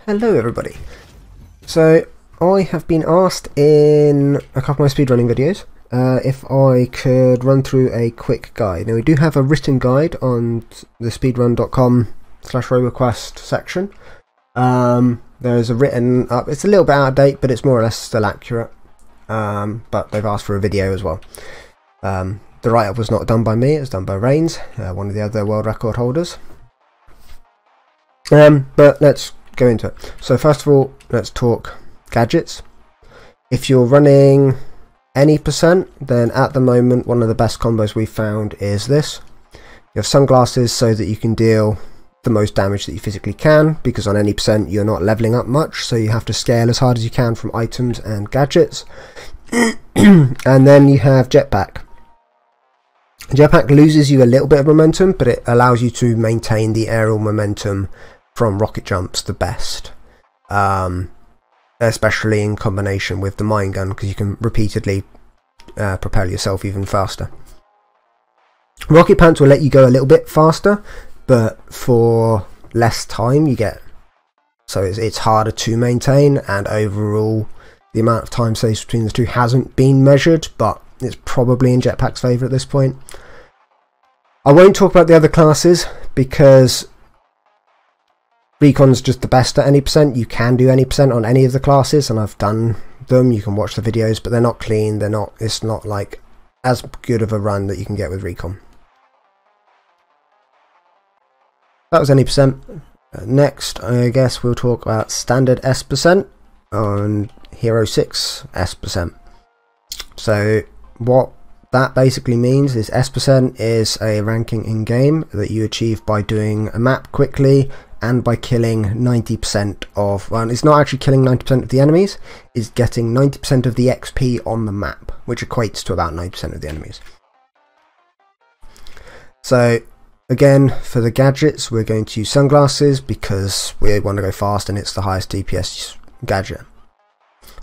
Hello everybody. So I have been asked in a couple of my speedrunning videos if I could run through a quick guide. Now we do have a written guide on the speedrun.com/RoboQuest section. There's a written up, it's a little bit out of date but it's more or less still accurate, but they've asked for a video as well. The write-up was not done by me, it was done by Reigns, one of the other world record holders. But let's go into it. So first of all, let's talk gadgets. If you're running any percent, then at the moment one of the best combos we've found is this. You have sunglasses so that you can deal the most damage that you physically can, because on any percent you're not leveling up much, so you have to scale as hard as you can from items and gadgets. And then you have jetpack. Jetpack loses you a little bit of momentum, but it allows you to maintain the aerial momentum from rocket jumps the best, especially in combination with the mine gun, because you can repeatedly propel yourself even faster. Rocket pants will let you go a little bit faster, but for less time you get, so it's harder to maintain, and overall the amount of time saved between the two hasn't been measured, but it's probably in jetpack's favour at this point. I won't talk about the other classes because Recon's just the best at any percent. You can do any percent on any of the classes, and I've done them. You can watch the videos, but they're not clean. It's not like as good of a run that you can get with Recon. That was any percent. Next, I guess we'll talk about standard S percent on Hero 6 S percent. So what that basically means is S percent is a ranking in game that you achieve by doing a map quickly and by killing 90% of, well, it's not actually killing 90% of the enemies, it's getting 90% of the XP on the map, which equates to about 90% of the enemies. So again, for the gadgets we're going to use sunglasses because we want to go fast and it's the highest DPS gadget.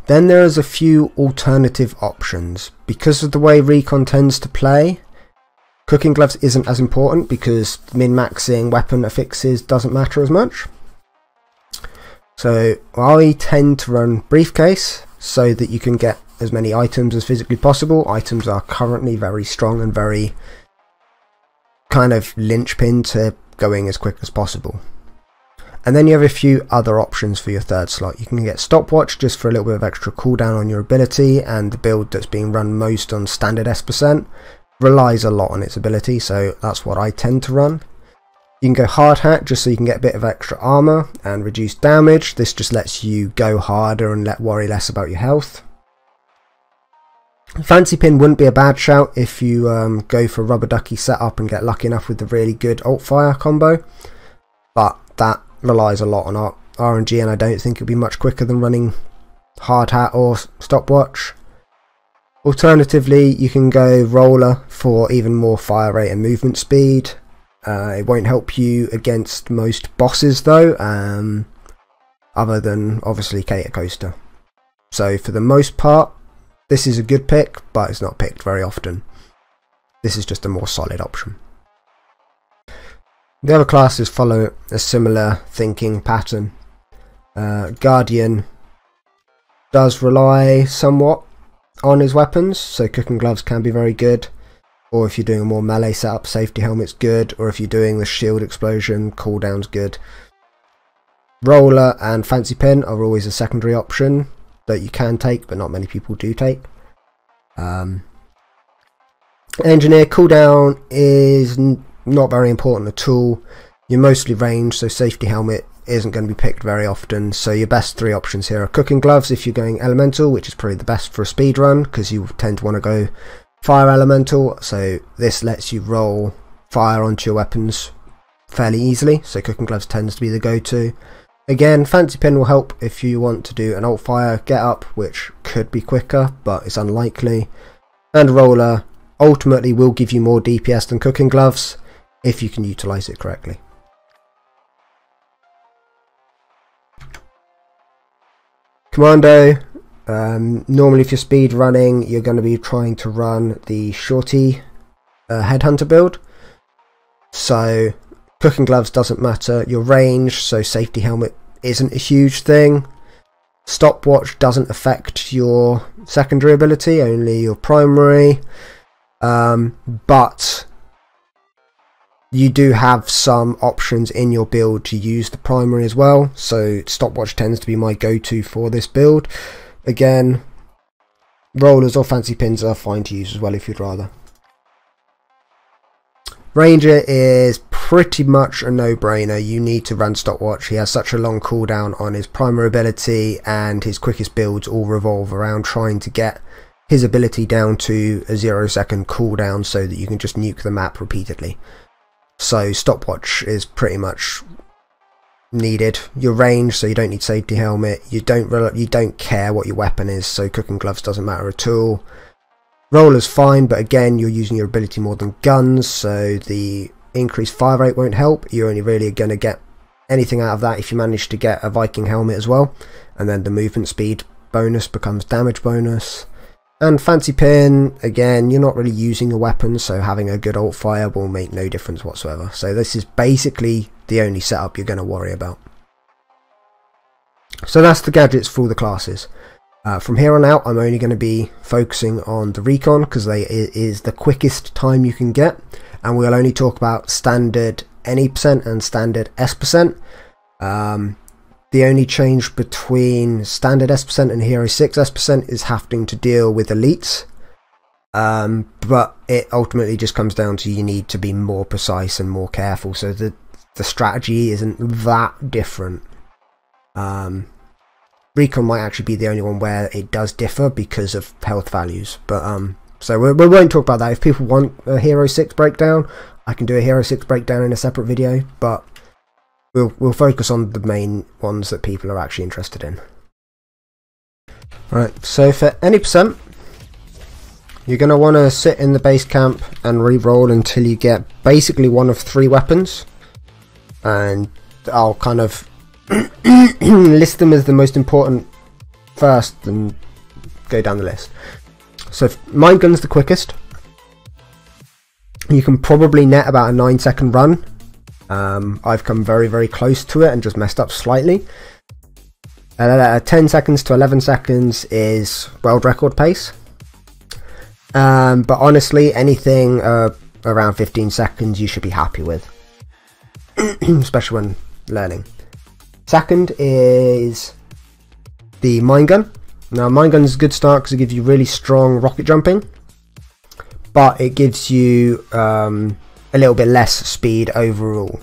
Then there's a few alternative options. Because of the way Recon tends to play, cooking gloves isn't as important because min-maxing weapon affixes doesn't matter as much. So I tend to run briefcase so that you can get as many items as physically possible. Items are currently very strong and very kind of linchpin to going as quick as possible. And then you have a few other options for your third slot. You can get stopwatch just for a little bit of extra cooldown on your ability, and the build that's being run most on standard S percent relies a lot on its ability, so that's what I tend to run. You can go hard hat just so you can get a bit of extra armor and reduce damage. This just lets you go harder and worry less about your health. Fancy pin wouldn't be a bad shout if you go for rubber ducky setup and get lucky enough with the really good alt fire combo, but that relies a lot on RNG, and I don't think it'll be much quicker than running hard hat or stopwatch. Alternatively, you can go roller for even more fire rate and movement speed. It won't help you against most bosses though, other than obviously Cater Coaster. So for the most part, this is a good pick, but it's not picked very often. This is just a more solid option. The other classes follow a similar thinking pattern. Guardian does rely somewhat on his weapons, so cooking gloves can be very good, or if you're doing a more melee setup, safety helmet's good, or if you're doing the shield explosion, cooldown's good. Roller and fancy pin are always a secondary option that you can take, but not many people do take. Engineer cooldown is not very important at all. You're mostly ranged, so safety helmet isn't going to be picked very often, so your best three options here are cooking gloves if you're going elemental, which is probably the best for a speed run because you tend to want to go fire elemental, so this lets you roll fire onto your weapons fairly easily, so cooking gloves tends to be the go-to. Again, fancy pin will help if you want to do an alt fire get up, which could be quicker but it's unlikely, and roller ultimately will give you more DPS than cooking gloves if you can utilize it correctly. Commando, normally if you're speed running you're going to be trying to run the shorty headhunter build, so cooking gloves doesn't matter. Your range, so safety helmet isn't a huge thing. Stopwatch doesn't affect your secondary ability, only your primary, but you do have some options in your build to use the primary as well, so Stopwatch tends to be my go-to for this build. Again, rollers or fancy pins are fine to use as well if you'd rather. Ranger is pretty much a no-brainer. You need to run Stopwatch. He has such a long cooldown on his primary ability, and his quickest builds all revolve around trying to get his ability down to a 0-second cooldown so that you can just nuke the map repeatedly. So Stopwatch is pretty much needed. Your range, so you don't need safety helmet. You don't care what your weapon is, so cooking gloves doesn't matter at all. Roller's fine, but again, you're using your ability more than guns, so the increased fire rate won't help. You're only really going to get anything out of that if you manage to get a Viking helmet as well, and then the movement speed bonus becomes damage bonus. And fancy pin, again, you're not really using a weapon, so having a good alt fire will make no difference whatsoever. So this is basically the only setup you're going to worry about. So that's the gadgets for all the classes. From here on out, I'm only going to be focusing on the recon, because it is the quickest time you can get, and we'll only talk about standard NE% and standard S%. The only change between standard S% and Hero 6 S% is having to deal with elites, but it ultimately just comes down to you need to be more precise and more careful, so the strategy isn't that different. Recon might actually be the only one where it does differ because of health values, but so we won't talk about that. If people want a Hero 6 breakdown, I can do a Hero 6 breakdown in a separate video, but we'll focus on the main ones that people are actually interested in. Right, so for any percent, you're going to want to sit in the base camp and re-roll until you get basically one of 3 weapons, and I'll kind of list them as the most important first and go down the list. So mine gun's the quickest. You can probably net about a 9-second run. I've come very close to it and just messed up slightly. 10 seconds to 11 seconds is world record pace, but honestly anything around 15 seconds you should be happy with, especially when learning. Second is the mine gun. Now mine gun is a good start because it gives you really strong rocket jumping, but it gives you a little bit less speed overall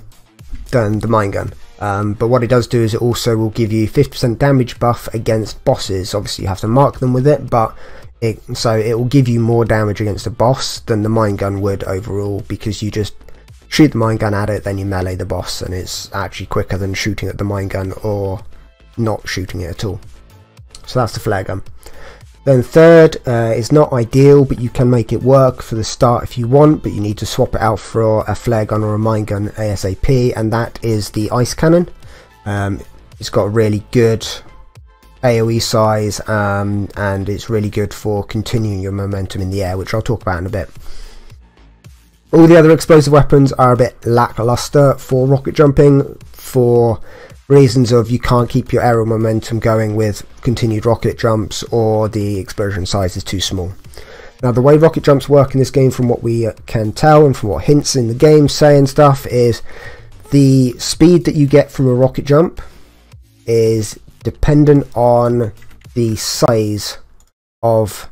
than the mine gun. But what it does do is it also will give you 50% damage buff against bosses. Obviously you have to mark them with it, but it will give you more damage against a boss than the mine gun would overall, because you just shoot the mine gun at it, then you melee the boss, and it's actually quicker than shooting at the mine gun or not shooting it at all. So that's the flare gun. Then third is not ideal, but you can make it work for the start if you want, but you need to swap it out for a flare gun or a mine gun ASAP, and that is the ice cannon. It's got a really good AoE size, and it's really good for continuing your momentum in the air, which I'll talk about in a bit. All the other explosive weapons are a bit lackluster for rocket jumping, for reasons of you can't keep your aerial momentum going with continued rocket jumps, or the explosion size is too small. Now the way rocket jumps work in this game, from what we can tell and from what hints in the game say and stuff, is the speed that you get from a rocket jump is dependent on the size of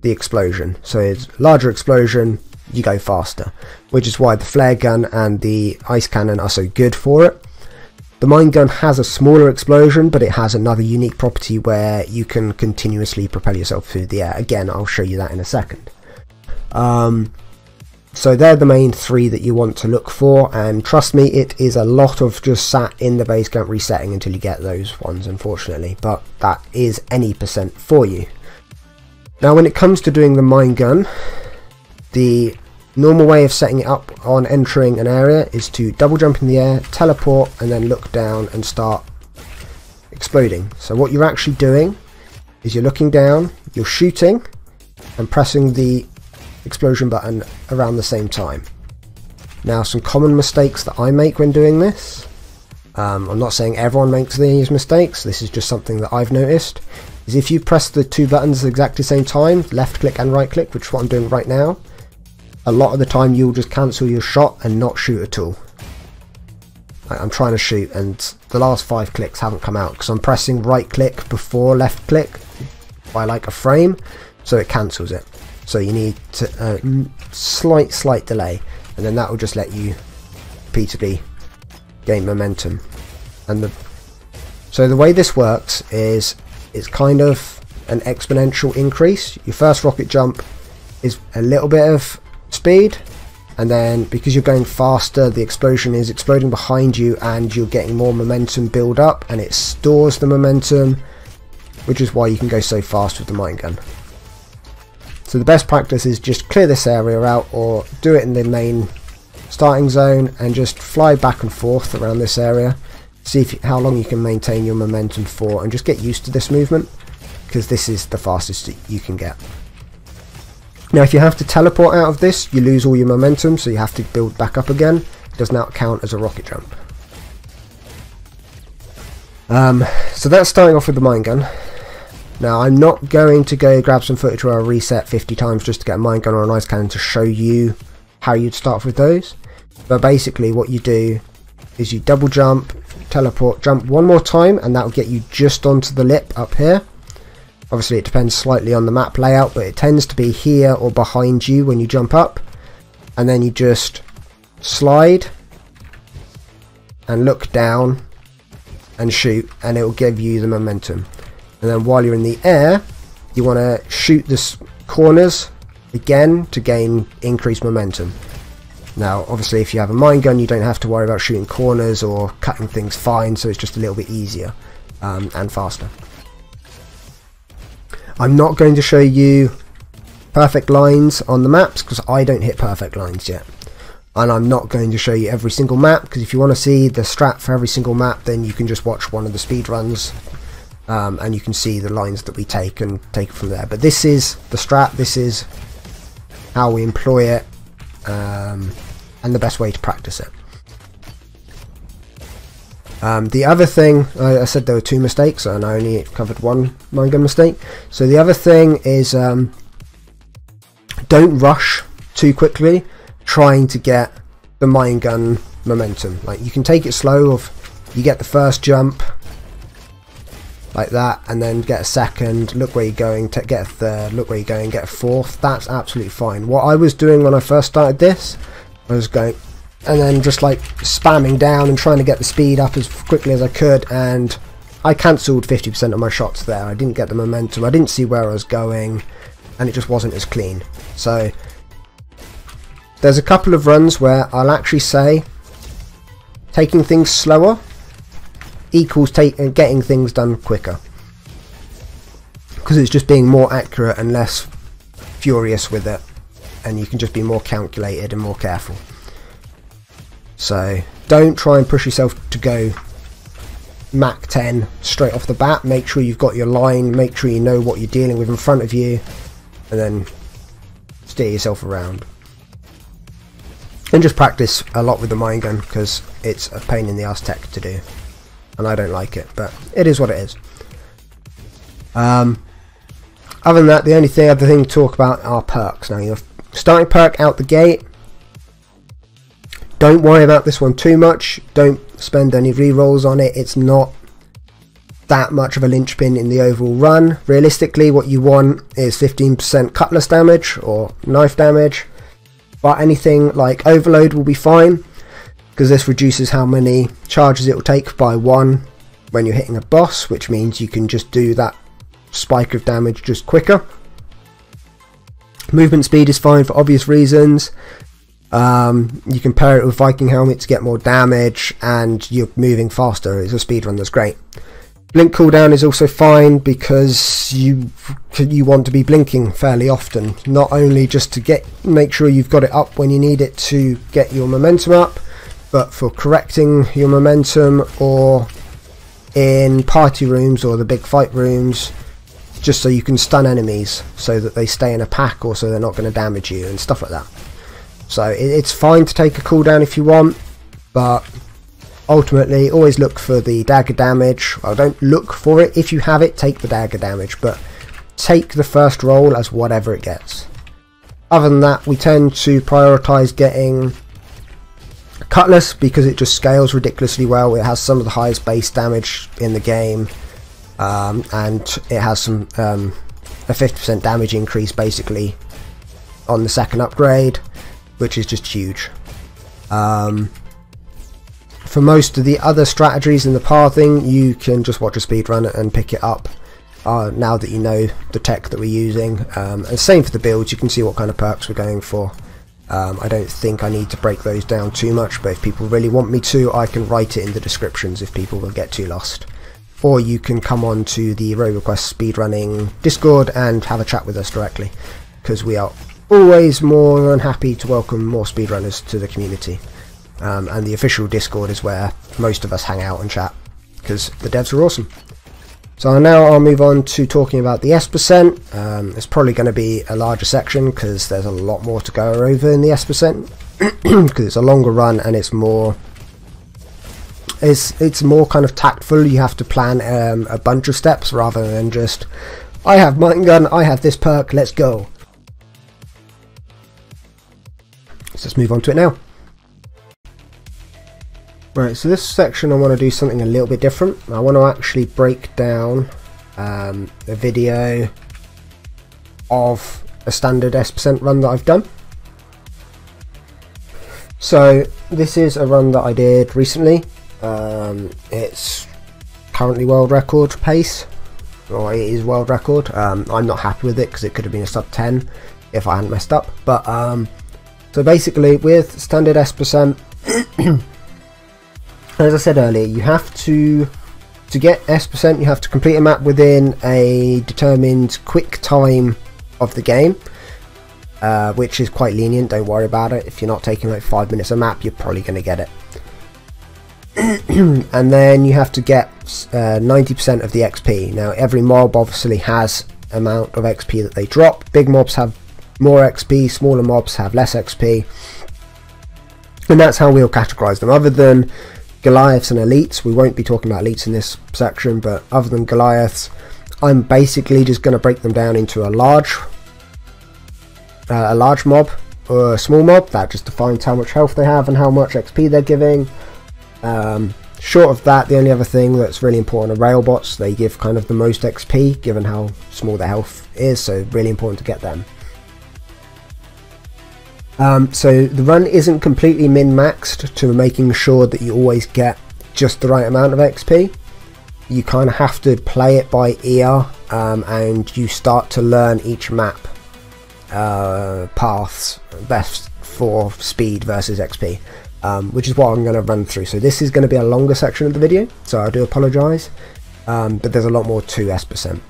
the explosion. So it's larger explosion, you go faster, which is why the flare gun and the ice cannon are so good for it. The mine gun has a smaller explosion, but it has another unique property where you can continuously propel yourself through the air. Again, I'll show you that in a second. So they're the main 3 that you want to look for, and trust me, it is a lot of just sat in the base camp resetting until you get those ones, unfortunately, but that is any percent for you. Now when it comes to doing the mine gun, the normal way of setting it up on entering an area is to double jump in the air, teleport, and then look down and start exploding. So what you're actually doing is you're looking down, you're shooting, and pressing the explosion button around the same time. Now some common mistakes that I make when doing this I'm not saying everyone makes these mistakes, this is just something that I've noticed, is if you press the two buttons at exactly the same time, left click and right click, which is what I'm doing right now, a lot of the time you'll just cancel your shot and not shoot at all. I'm trying to shoot and the last 5 clicks haven't come out because I'm pressing right click before left click by like a frame, so it cancels it. So you need to slight delay, and then that will just let you repeatedly gain momentum. And so the way this works is it's kind of an exponential increase. Your first rocket jump is a little bit of speed, and then because you're going faster, the explosion is exploding behind you and you're getting more momentum build up, and it stores the momentum, which is why you can go so fast with the mine gun. So the best practice is just clear this area out or do it in the main starting zone and just fly back and forth around this area, see how long you can maintain your momentum for, and just get used to this movement because this is the fastest that you can get. Now if you have to teleport out of this, you lose all your momentum, so you have to build back up again. It does not count as a rocket jump. So that's starting off with the mine gun. Now I'm not going to go grab some footage where I reset 50 times just to get a mine gun or an ice cannon to show you how you'd start off with those. But basically what you do is you double jump, teleport, jump one more time, and that will get you just onto the lip up here. Obviously it depends slightly on the map layout, but it tends to be here or behind you when you jump up. And then you just slide and look down and shoot, and it will give you the momentum. And then while you're in the air, you want to shoot the corners again to gain increased momentum. Now obviously if you have a mine gun, you don't have to worry about shooting corners or cutting things fine, so it's just a little bit easier and faster. I'm not going to show you perfect lines on the maps because I don't hit perfect lines yet, and I'm not going to show you every single map because if you want to see the strat for every single map, then you can just watch one of the speed runs and you can see the lines that we take and take it from there. But this is the strat, this is how we employ it, and the best way to practice it. The other thing, I said there were 2 mistakes and I only covered one mine gun mistake. So the other thing is don't rush too quickly trying to get the mine gun momentum. Like you can take it slow, you get the first jump like that and then get a second, look where you're going, get a third, look where you're going, get a fourth. That's absolutely fine. What I was doing when I first started this, I was going and then just like spamming down and trying to get the speed up as quickly as I could, and I cancelled 50% of my shots there. I didn't get the momentum, I didn't see where I was going, and it just wasn't as clean. So there's a couple of runs where I'll actually say taking things slower equals getting things done quicker, because it's just being more accurate and less furious with it, and you can just be more calculated and more careful. So don't try and push yourself to go Mach 10 straight off the bat. Make sure you've got your line, make sure you know what you're dealing with in front of you, and then steer yourself around. And just practice a lot with the mine gun because it's a pain in the ass tech to do, and I don't like it, but it is what it is. Other than that, the only other thing to talk about are perks. Now your starting perk out the gate, don't worry about this one too much, don't spend any rerolls on it, it's not that much of a linchpin in the overall run. Realistically what you want is 15% cutlass damage or knife damage, but anything like overload will be fine because this reduces how many charges it will take by 1 when you're hitting a boss, which means you can just do that spike of damage just quicker. Movement speed is fine for obvious reasons. You can pair it with Viking helmet to get more damage and you're moving faster. It's a speedrun that's great. Blink cooldown is also fine because you want to be blinking fairly often, not only just to make sure you've got it up when you need it to get your momentum up, but for correcting your momentum or in party rooms or the big fight rooms, just so you can stun enemies so that they stay in a pack or so they're not going to damage you and stuff like that. So it's fine to take a cooldown if you want, but ultimately always look for the dagger damage. Well, don't look for it. If you have it, take the dagger damage, but take the first roll as whatever it gets. Other than that, we tend to prioritize getting Cutlass because it just scales ridiculously well. It has some of the highest base damage in the game, and it has some a 50% damage increase basically on the second upgrade, which is just huge. For most of the other strategies in the pathing, you can just watch a speedrun and pick it up now that you know the tech that we're using. And same for the builds, you can see what kind of perks we're going for. I don't think I need to break those down too much, but if people really want me to, I can write it in the descriptions if people will get too lost. Or you can come on to the RogueRequest speedrunning Discord and have a chat with us directly, because we are always more than happy to welcome more speedrunners to the community. And the official Discord is where most of us hang out and chat, because the devs are awesome. So now I'll move on to talking about the S%. It's probably going to be a larger section because there's a lot more to go over in the S%, because it's a longer run and it's more kind of tactful. You have to plan a bunch of steps rather than just, I have mine gun, I have this perk, let's go. So let's move on to it now. Right, so this section I want to do something a little bit different. I want to actually break down a video of a standard S% run that I've done. So this is a run that I did recently. It's currently world record pace, or it is world record. I'm not happy with it because it could have been a sub 10 if I hadn't messed up. But so basically with standard S%, as I said earlier, you have to get S%, you have to complete a map within a determined quick time of the game, which is quite lenient, don't worry about it. If you're not taking like 5 minutes a map, you're probably going to get it. And then you have to get 90% of the XP. Now every mob obviously has amount of XP that they drop. Big mobs have more XP, smaller mobs have less XP, and that's how we'll categorize them. Other than Goliaths and elites, we won't be talking about elites in this section, but other than Goliaths, I'm basically just going to break them down into a large mob or a small mob. That just defines how much health they have and how much XP they're giving. Short of that, the only other thing that's really important are rail bots. They give kind of the most XP given how small their health is, so really important to get them. So the run isn't completely min-maxed to making sure that you always get just the right amount of XP. You kind of have to play it by ear, and you start to learn each map paths best for speed versus XP, which is what I'm going to run through. So this is going to be a longer section of the video, so I do apologise, but there's a lot more to S%.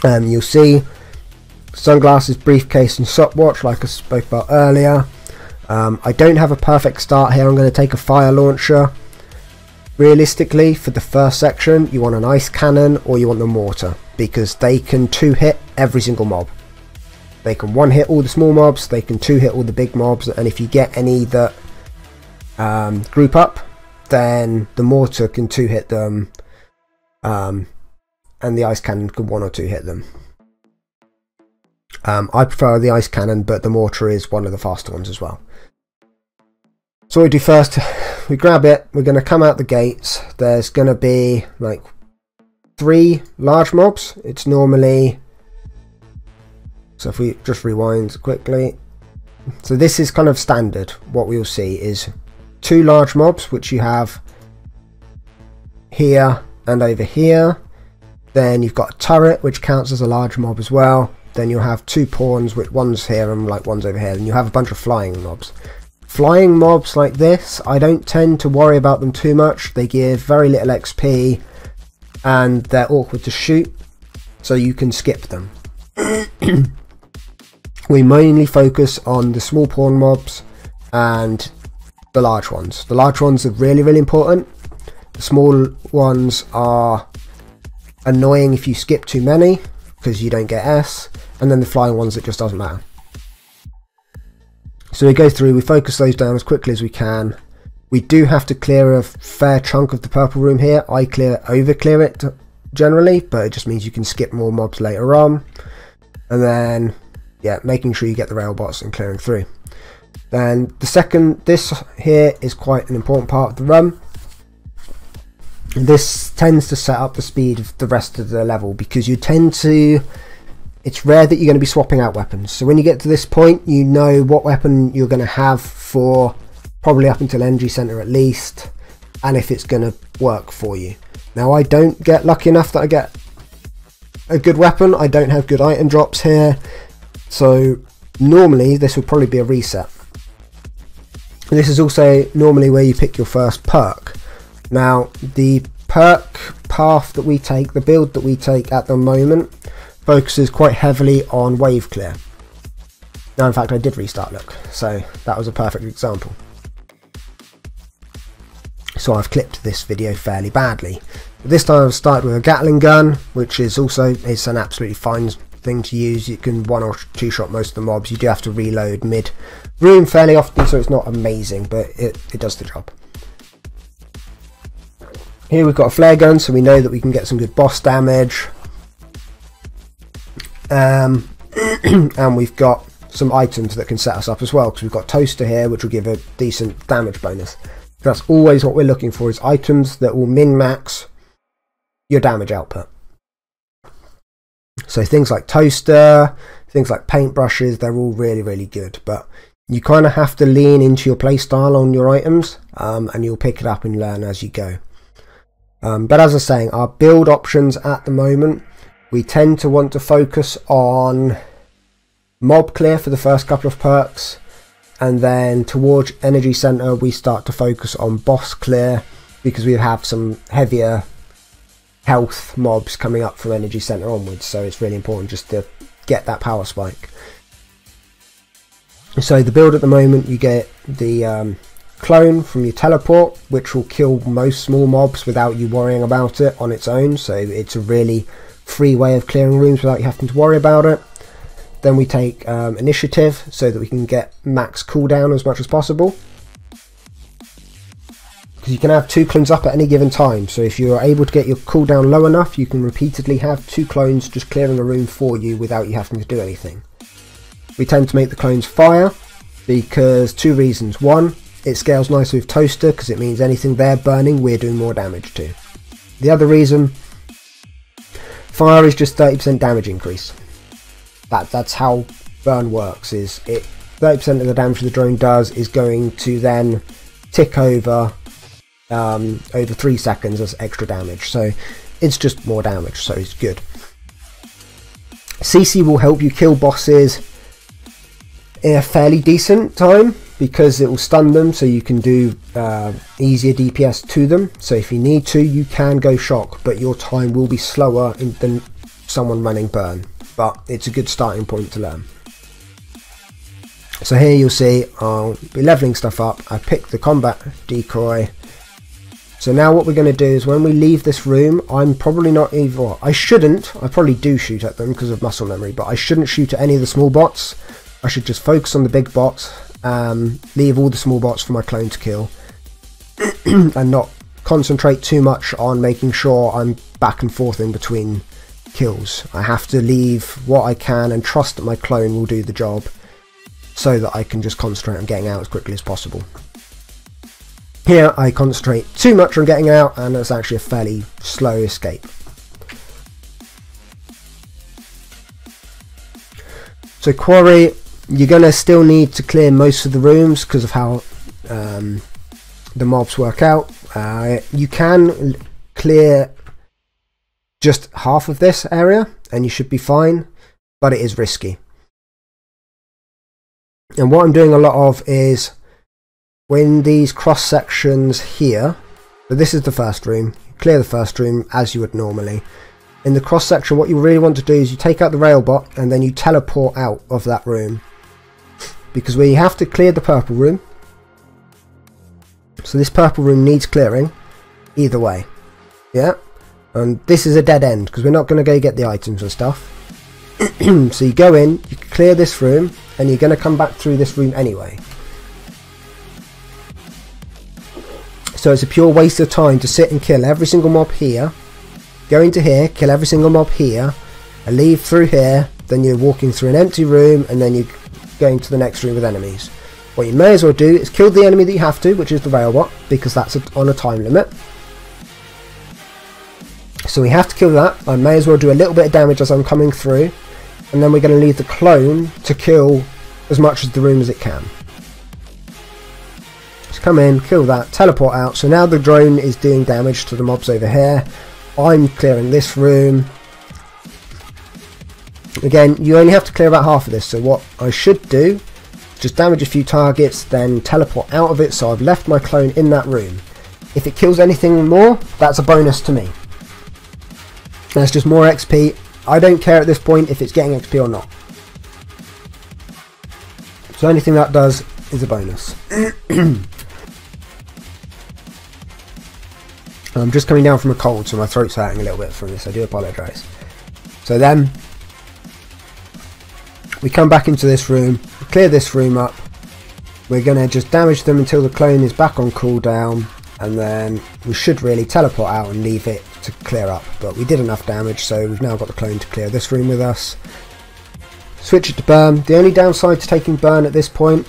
You'll see sunglasses, briefcase and stopwatch like I spoke about earlier. I don't have a perfect start here. I'm going to take a fire launcher. Realistically, for the first section, you want an ice cannon or you want the mortar, because they can 2-hit every single mob. They can 1-hit all the small mobs, they can 2-hit all the big mobs, and if you get any that group up, then the mortar can 2-hit them, and the ice cannon can 1 or 2 hit them. I prefer the ice cannon, but the mortar is one of the faster ones as well. So what we do first, we grab it, we're going to come out the gates. There's going to be like 3 large mobs. It's normally, so if we just rewind quickly, so this is kind of standard. What we'll see is 2 large mobs, which you have here and over here. Then you've got a turret, which counts as a large mob as well. Then you'll have 2 pawns, which one's here and like one's over here. And you have a bunch of flying mobs. Flying mobs like this, I don't tend to worry about them too much. They give very little XP and they're awkward to shoot, so you can skip them. We mainly focus on the small pawn mobs and the large ones. The large ones are really, really important. The small ones are annoying if you skip too many, because you don't get S, and then the flying ones, it just doesn't matter. So we go through, we focus those down as quickly as we can, We do have to clear a fair chunk of the purple room here. I over clear it generally, but it just means you can skip more mobs later on. And then, yeah, making sure you get the rail bots and clearing through. Then this here is quite an important part of the run. This tends to set up the speed of the rest of the level, because you tend to, it's rare that you're going to be swapping out weapons. So when you get to this point, you know what weapon you're going to have for probably up until Energy Center at least, and if it's going to work for you. Now, I don't get lucky enough that I get a good weapon. I don't have good item drops here, so normally this would probably be a reset. This is also normally where you pick your first perk. Now, the perk path that we take, the build that we take at the moment, focuses quite heavily on wave clear. Now, in fact, I did restart, look, so that was a perfect example. So I've clipped this video fairly badly. But this time I've started with a Gatling gun, which is also, it's an absolutely fine thing to use. You can one or two shot most of the mobs. You do have to reload mid room fairly often, so it's not amazing, but it does the job. Here we've got a flare gun, so we know that we can get some good boss damage. And we've got some items that can set us up as well, because we've got Toaster here, which will give a decent damage bonus. That's always what we're looking for, is items that will min-max your damage output. So things like Toaster, things like paintbrushes, they're all really, really good. But you kind of have to lean into your playstyle on your items, and you'll pick it up and learn as you go. But as I was saying, our build options at the moment, we tend to want to focus on mob clear for the first couple of perks, and then towards Energy Center we start to focus on boss clear, because we have some heavier health mobs coming up from Energy Center onwards, so it's really important just to get that power spike. So the build at the moment, you get the clone from your teleport, which will kill most small mobs without you worrying about it on its own, so it's a really free way of clearing rooms without you having to worry about it. Then we take initiative, so that we can get max cooldown as much as possible, because you can have 2 clones up at any given time. So if you're able to get your cooldown low enough, you can repeatedly have 2 clones just clearing a room for you without you having to do anything. We tend to make the clones fire because 2 reasons. One, it scales nicely with Toaster, because it means anything they're burning we're doing more damage to. The other reason, fire is just 30% damage increase. That's how burn works, is it 30% of the damage the drone does is going to then tick over 3 seconds as extra damage, so it's just more damage, so it's good. CC will help you kill bosses in a fairly decent time, because it will stun them, so you can do easier DPS to them. So if you need to, you can go shock, but your time will be slower than someone running burn, but it's a good starting point to learn. So here you'll see I'll be leveling stuff up. I picked the combat decoy. So now what we're going to do is, when we leave this room, I'm probably not even, well, I shouldn't, I probably do shoot at them because of muscle memory, but I shouldn't shoot at any of the small bots. I should just focus on the big bots, leave all the small bots for my clone to kill, and not concentrate too much on making sure I'm back and forth in between kills. I have to leave what I can and trust that my clone will do the job, so that I can just concentrate on getting out as quickly as possible. Here I concentrate too much on getting out, and it's actually a fairly slow escape. So Quarry, you're going to still need to clear most of the rooms because of how the mobs work out. You can clear just half of this area and you should be fine, but it is risky. And what I'm doing a lot of is, when these cross sections here, so this is the first room, clear the first room as you would normally. In the cross section, what you really want to do is you take out the rail bot and then you teleport out of that room, because we have to clear the purple room. So this purple room needs clearing either way, yeah, and this is a dead end because we're not going to go get the items and stuff. So you go in, you clear this room, and you're going to come back through this room anyway. So it's a pure waste of time to sit and kill every single mob here, go into here, kill every single mob here, and leave through here, then you're walking through an empty room, and then you're going to the next room with enemies. What you may as well do is kill the enemy that you have to, which is the Railbot, because that's on a time limit. So we have to kill that. I may as well do a little bit of damage as I'm coming through, and then we're going to leave the clone to kill as much of the room as it can. Just come in, kill that, teleport out. So now the drone is doing damage to the mobs over here. I'm clearing this room. Again, you only have to clear about half of this, so what I should do is just damage a few targets, then teleport out of it, so I've left my clone in that room. If it kills anything more, that's a bonus to me. That's just more XP. I don't care at this point if it's getting XP or not. So anything that does is a bonus. I'm just coming down from a cold, so my throat's hurting a little bit from this. I do apologise. So then we come back into this room, clear this room up. We're going to just damage them until the clone is back on cooldown, and then we should really teleport out and leave it to clear up. But we did enough damage, so we've now got the clone to clear this room with us. Switch it to burn. The only downside to taking burn at this point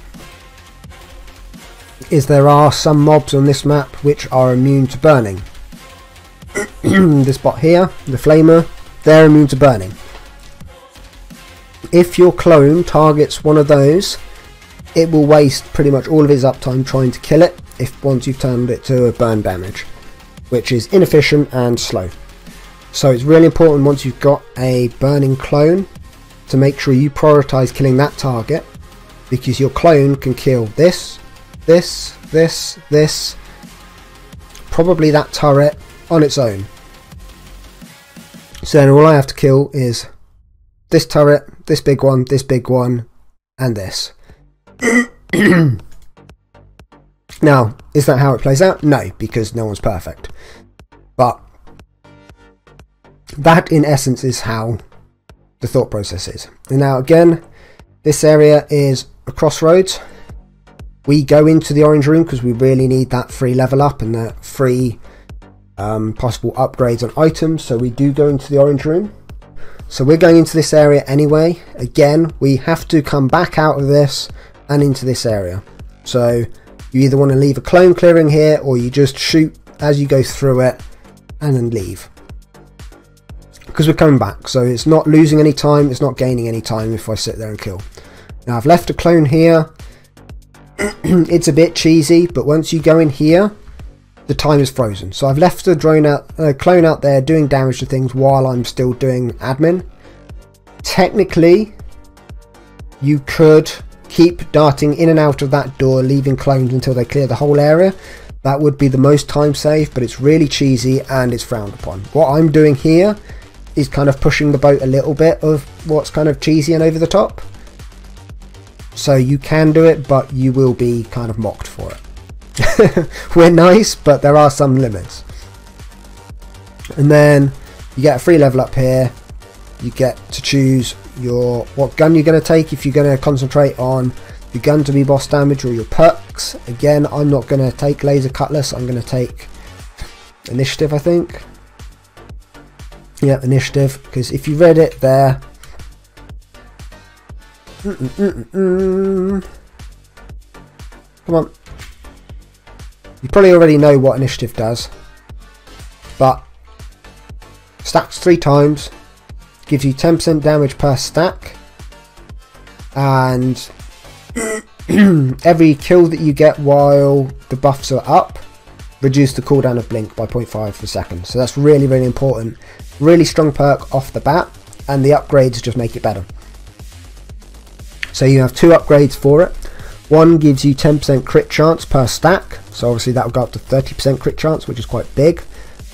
is there are some mobs on this map which are immune to burning. This bot here, the flamer, they're immune to burning. If your clone targets one of those, it will waste pretty much all of its uptime trying to kill it once you've turned it to burn damage, which is inefficient and slow. So it's really important once you've got a burning clone to make sure you prioritise killing that target, because your clone can kill this, probably that turret on its own. So then all I have to kill is this turret, this big one, and this. Now, is that how it plays out? No, because no one's perfect. But that in essence is how the thought process is. And now again, this area is a crossroads. We go into the orange room because we really need that free level up and that free possible upgrades on items, so we do go into the orange room. So we're going into this area anyway. Again, we have to come back out of this and into this area. So you either want to leave a clone clearing here, or you just shoot as you go through it and then leave, because we're coming back. So it's not losing any time, it's not gaining any time if I sit there and kill. Now I've left a clone here. It's a bit cheesy, but once you go in here, the time is frozen. So I've left the clone out there doing damage to things while I'm still doing admin. Technically, you could keep darting in and out of that door, leaving clones until they clear the whole area. That would be the most time save, but it's really cheesy and it's frowned upon. What I'm doing here is kind of pushing the boat a little bit of what's kind of cheesy and over the top. So you can do it, but you will be kind of mocked for it. We're nice, but there are some limits. And then you get a free level up here. You get to choose what gun you're going to take, if you're going to concentrate on your gun to be boss damage or your perks. Again, I'm not going to take laser cutlass, I'm going to take initiative, I think. Yeah, initiative, because if you read it there, come on, you probably already know what initiative does, but stacks 3 times, gives you 10% damage per stack, and every kill that you get while the buffs are up reduce the cooldown of blink by 0.5 per second. So that's really, really important. Really strong perk off the bat, and the upgrades just make it better. So you have 2 upgrades for it. One gives you 10% crit chance per stack, so obviously that will go up to 30% crit chance, which is quite big.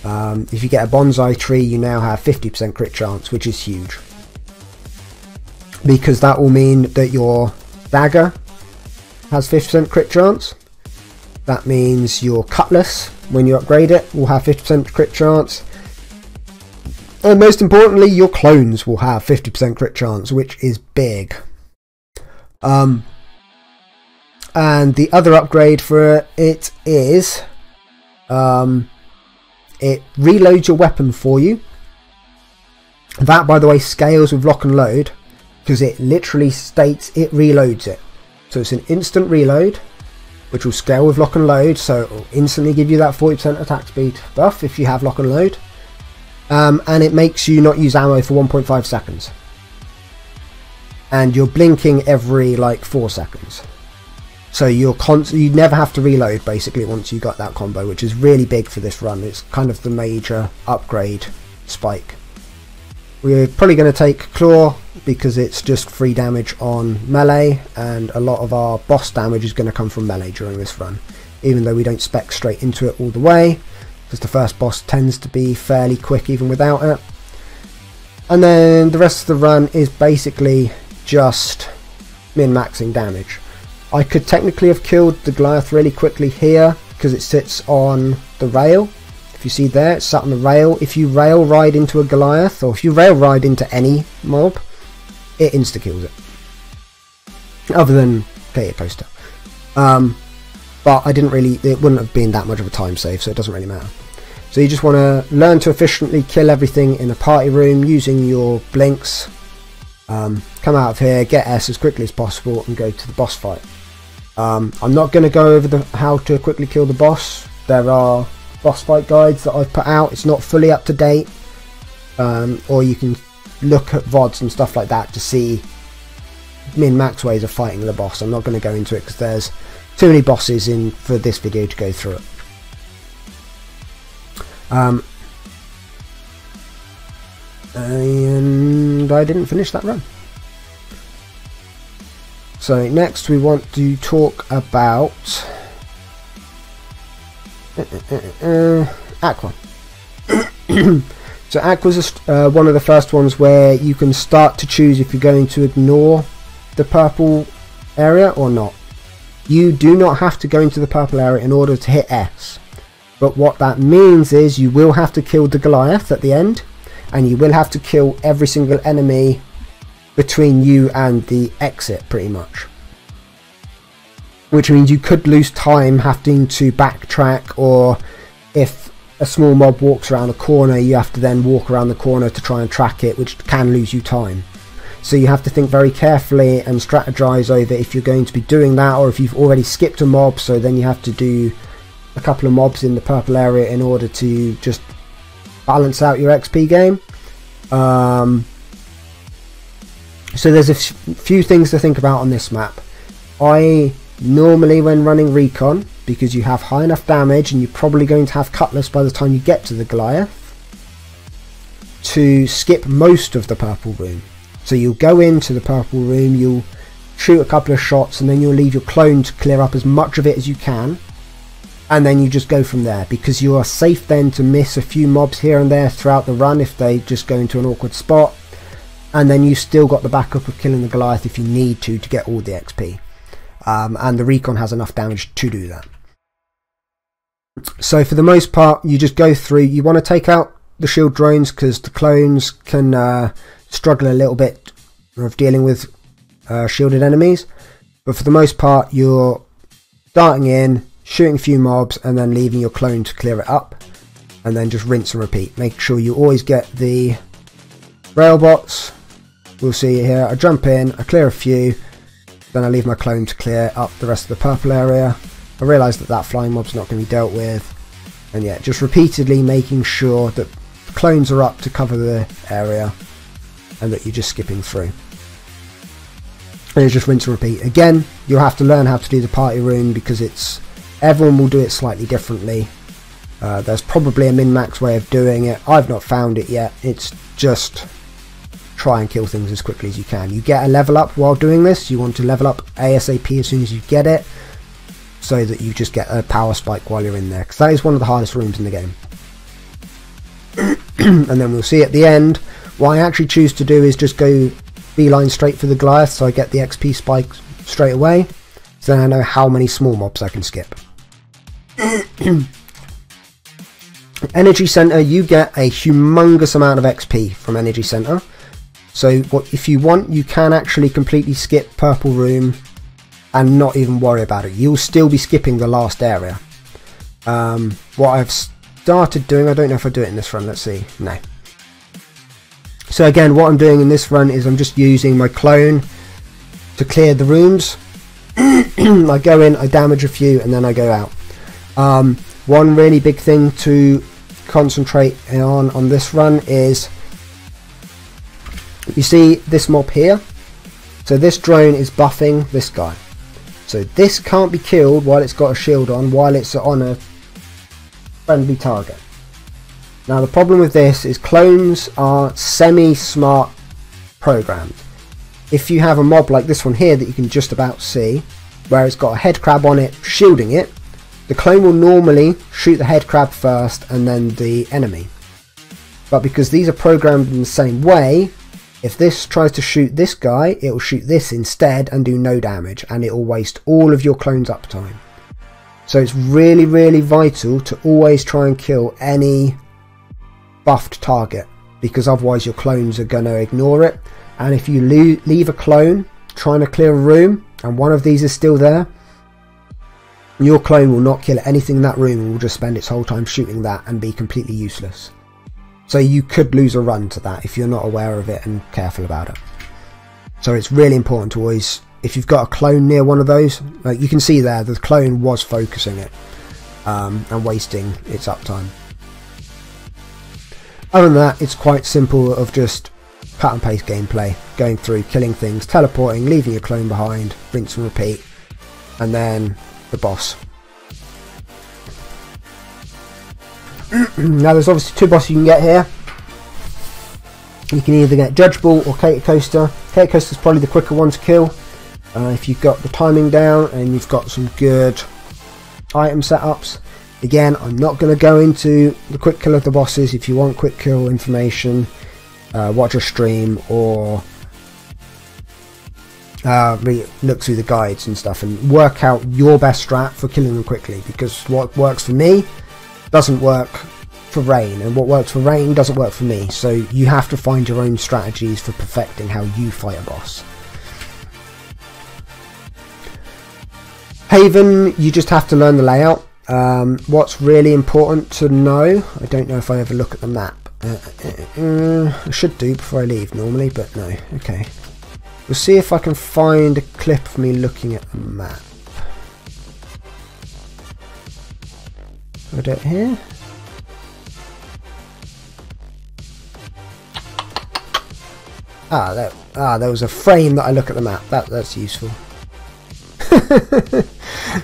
If you get a bonsai tree, you now have 50% crit chance, which is huge, because that will mean that your dagger has 50% crit chance. That means your cutlass, when you upgrade it, will have 50% crit chance, and most importantly, your clones will have 50% crit chance, which is big. And the other upgrade for it is It reloads your weapon for you. That, by the way, scales with lock and load, because it literally states it reloads it. So it's an instant reload, which will scale with lock and load, so it will instantly give you that 40% attack speed buff if you have lock and load. And it makes you not use ammo for 1.5 seconds. And you're blinking every like 4 seconds. So you never have to reload basically once you got that combo, which is really big for this run. It's kind of the major upgrade spike. We're probably going to take Claw because it's just free damage on melee, and a lot of our boss damage is going to come from melee during this run, even though we don't spec straight into it all the way, because the first boss tends to be fairly quick even without it. And then the rest of the run is basically just min-maxing damage. I could technically have killed the Goliath really quickly here because it sits on the rail. If you see there, it's sat on the rail. If you rail ride into a Goliath, or if you rail ride into any mob, it insta-kills it. Other than Katia Coaster. But I didn't really, it wouldn't have been that much of a time save, so it doesn't really matter. So you just want to learn to efficiently kill everything in a party room using your blinks. Come out of here, get S as quickly as possible, and go to the boss fight. I'm not going to go over how to quickly kill the boss. There are boss fight guides that I've put out. It's not fully up to date, or you can look at VODs and stuff like that to see min-max ways of fighting the boss. I'm not going to go into it because there's too many bosses in for this video to go through it. And I didn't finish that run. So next we want to talk about Aqua. So Aqua's one of the first ones where you can start to choose if you're going to ignore the purple area or not. You do not have to go into the purple area in order to hit S, but what that means is you will have to kill the Goliath at the end, and you will have to kill every single enemy between you and the exit pretty much, which means you could lose time having to backtrack, or if a small mob walks around a corner you have to then walk around the corner to try and track it, which can lose you time. So you have to think very carefully and strategize over if you're going to be doing that, or if you've already skipped a mob, so then you have to do a couple of mobs in the purple area in order to just balance out your XP game. So there's a few things to think about on this map. I normally, when running Recon, because you have high enough damage and you're probably going to have Cutlass by the time you get to the Goliath, to skip most of the purple room. So you'll go into the purple room, you'll shoot a couple of shots, and then you'll leave your clone to clear up as much of it as you can, and then you just go from there, because you are safe then to miss a few mobs here and there throughout the run if they just go into an awkward spot, and then you still got the backup of killing the Goliath if you need to get all the XP. And the Recon has enough damage to do that. So for the most part you just go through. You want to take out the shield drones because the clones can struggle a little bit of dealing with shielded enemies, but for the most part you're starting in, shooting a few mobs, and then leaving your clone to clear it up, and then just rinse and repeat. Make sure you always get the rail bots. We'll see here, I jump in, I clear a few, then I leave my clone to clear up the rest of the purple area. I realise that flying mob's not going to be dealt with, and yeah, just repeatedly making sure that clones are up to cover the area and that you're just skipping through. And it's just rinse and repeat. Again, you'll have to learn how to do the party room because everyone will do it slightly differently. There's probably a min-max way of doing it. I've not found it yet. It's just try and kill things as quickly as you can. You get a level up while doing this. You want to level up ASAP as soon as you get it, so that you just get a power spike while you're in there, because that is one of the hardest rooms in the game. And then we'll see at the end. What I actually choose to do is just go beeline straight for the Goliath, so I get the XP spike straight away, so then I know how many small mobs I can skip. Energy Center, you get a humongous amount of XP from Energy Center. So if you want, you can actually completely skip Purple Room and not even worry about it. You'll still be skipping the last area. What I've started doing, I don't know if I do it in this run, let's see, no. So again, what I'm doing in this run is I'm just using my clone to clear the rooms. I go in, I damage a few, and then I go out. One really big thing to concentrate on this run is, you see this mob here? So this drone is buffing this guy. So this can't be killed while it's got a shield on, while it's on a friendly target. Now the problem with this is clones are semi-smart programs. If you have a mob like this one here that you can just about see, where it's got a head crab on it shielding it, the clone will normally shoot the head crab first and then the enemy. But because these are programmed in the same way, if this tries to shoot this guy, it will shoot this instead and do no damage, and it will waste all of your clone's uptime. So it's really, really vital to always try and kill any buffed target, because otherwise your clones are going to ignore it. And if you leave a clone trying to clear a room and one of these is still there, your clone will not kill anything in that room and will just spend its whole time shooting that and be completely useless. So you could lose a run to that if you're not aware of it and careful about it. So it's really important to always, if you've got a clone near one of those, like you can see there, the clone was focusing it and wasting its uptime. Other than that, it's quite simple of just cut and paste gameplay, going through, killing things, teleporting, leaving your clone behind, rinse and repeat, and then the boss. Now there's obviously two bosses you can get here. You can either get Judge Ball or Cater Coaster. Cater Coaster is probably the quicker one to kill if you've got the timing down and you've got some good item setups. Again, I'm not going to go into the quick kill of the bosses. If you want quick kill information, watch a stream or look through the guides and stuff and work out your best strat for killing them quickly, because what works for me doesn't work for Rain, and what works for Rain doesn't work for me. So you have to find your own strategies for perfecting how you fight a boss. Haven, you just have to learn the layout. What's really important to know, I don't know if I ever look at the map. I should do before I leave normally, but no. Okay. We'll see if I can find a clip of me looking at the map. Put it here. There was a frame that I look at the map. That's useful.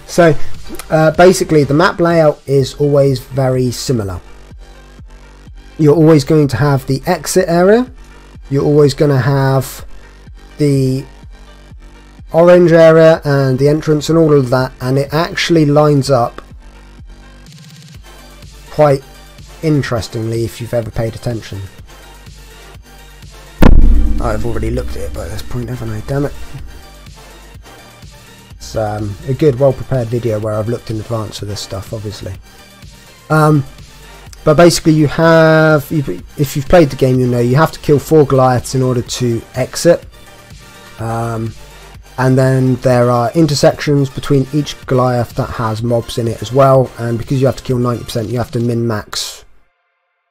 So basically the map layout is always very similar. You're always going to have the exit area, you're always going to have the orange area and the entrance and all of that, and it actually lines up quite interestingly if you've ever paid attention. I've already looked at it by this point, haven't I? Damn it. It's a good, well-prepared video where I've looked in advance of this stuff, obviously. But basically you have, if you've played the game, you'll know you have to kill 4 Goliaths in order to exit. And then there are intersections between each Goliath that has mobs in it as well, and because you have to kill 90%, you have to min-max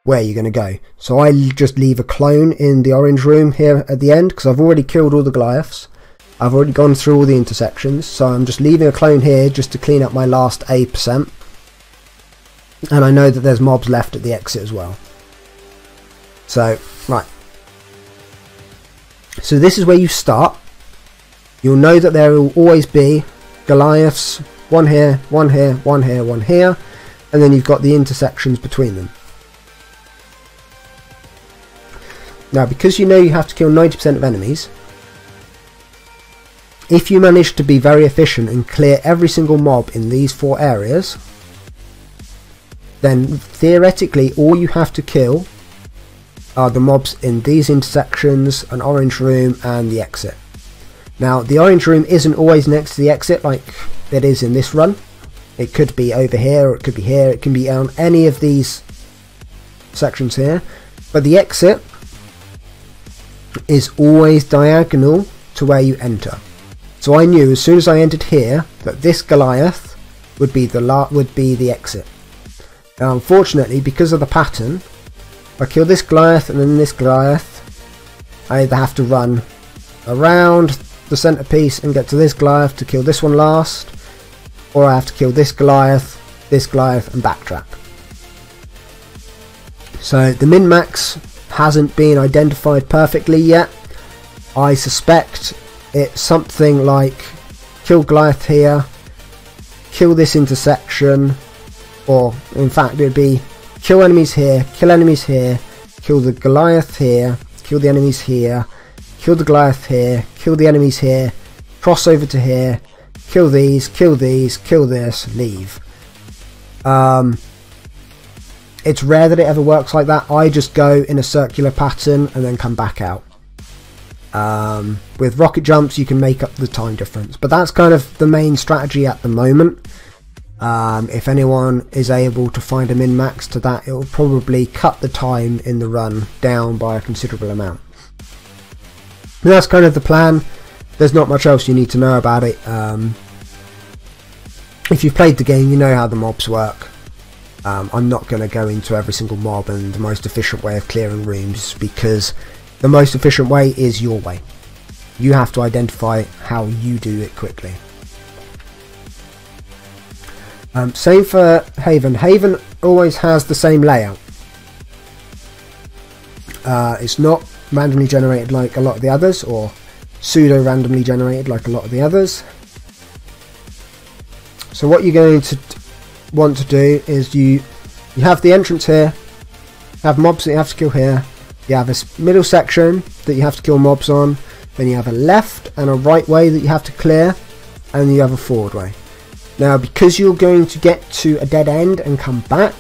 where you're going to go. So I just leave a clone in the orange room here at the end, because I've already killed all the Goliaths. I've already gone through all the intersections, so I'm just leaving a clone here just to clean up my last A%. And I know that there's mobs left at the exit as well. So, right. So this is where you start. You'll know that there will always be Goliaths, one here, one here, one here, one here, and then you've got the intersections between them. Now, because you know you have to kill 90% of enemies, if you manage to be very efficient and clear every single mob in these 4 areas, then theoretically all you have to kill are the mobs in these intersections, an orange room and the exit. Now the orange room isn't always next to the exit like it is in this run. It could be over here, or it could be here, it can be on any of these sections here, but the exit is always diagonal to where you enter. So I knew as soon as I entered here that this Goliath would be the exit. Now unfortunately, because of the pattern, if I kill this Goliath and then this Goliath, I either have to run around the centerpiece and get to this Goliath to kill this one last, or I have to kill this Goliath and backtrack. So the min-max hasn't been identified perfectly yet. I suspect it's something like kill Goliath here, kill this intersection, or in fact it would be kill enemies here, kill the Goliath here, kill the enemies here, kill the Goliath here, kill the enemies here, cross over to here, kill these, kill this, leave. It's rare that it ever works like that. I just go in a circular pattern and then come back out. With rocket jumps you can make up the time difference, but that's kind of the main strategy at the moment. If anyone is able to find a min-max to that, it will probably cut the time in the run down by a considerable amount. And that's kind of the plan. There's not much else you need to know about it. If you've played the game, you know how the mobs work. I'm not going to go into every single mob and the most efficient way of clearing rooms, because the most efficient way is your way. You have to identify how you do it quickly. Same for Haven. Haven always has the same layout. It's not randomly generated like a lot of the others, or pseudo randomly generated like a lot of the others. So what you're going to want to do is you have the entrance here, have mobs that you have to kill here, you have this middle section that you have to kill mobs on, then you have a left and a right way that you have to clear, and you have a forward way. Now because you're going to get to a dead end and come back,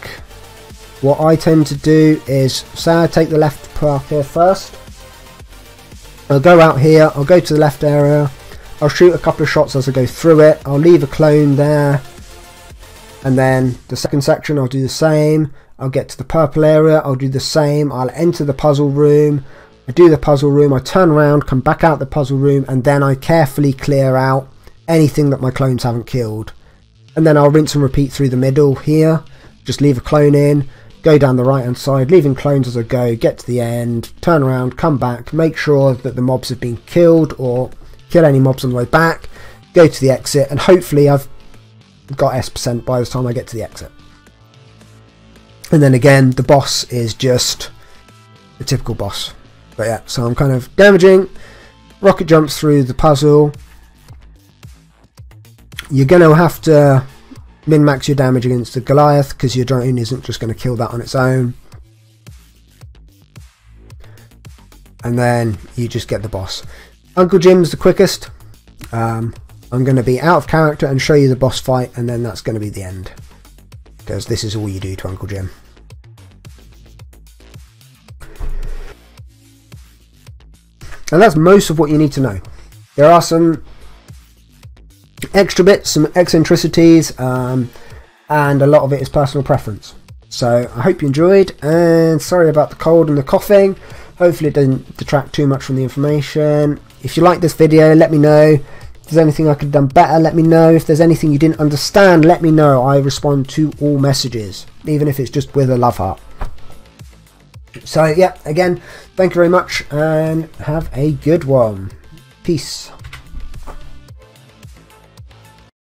what I tend to do is, say I take the left path here first, I'll go out here, I'll go to the left area, I'll shoot a couple of shots as I go through it, I'll leave a clone there, and then the second section I'll do the same. I'll get to the purple area, I'll do the same, I'll enter the puzzle room, I do the puzzle room, I turn around, come back out the puzzle room, and then I carefully clear out anything that my clones haven't killed. And then I'll rinse and repeat through the middle here, just leave a clone in, go down the right hand side, leaving clones as I go, get to the end, turn around, come back, make sure that the mobs have been killed, or kill any mobs on the way back, go to the exit, and hopefully I've got S% by the time I get to the exit. And then again, the boss is just the typical boss. But yeah, so I'm kind of damaging, rocket jumps through the puzzle. You're going to have to min-max your damage against the Goliath, because your drone isn't just going to kill that on its own. And then you just get the boss. Uncle Jim's the quickest. I'm going to be out of character and show you the boss fight, and then that's going to be the end, because this is all you do to Uncle Jim. And that's most of what you need to know. There are some extra bits, some eccentricities, and a lot of it is personal preference. So I hope you enjoyed, and sorry about the cold and the coughing. Hopefully it doesn't detract too much from the information. If you like this video, let me know. If there's anything I could have done better, let me know. If there's anything you didn't understand, let me know. I respond to all messages, even if it's just with a love heart. So yeah, again, thank you very much and have a good one. Peace.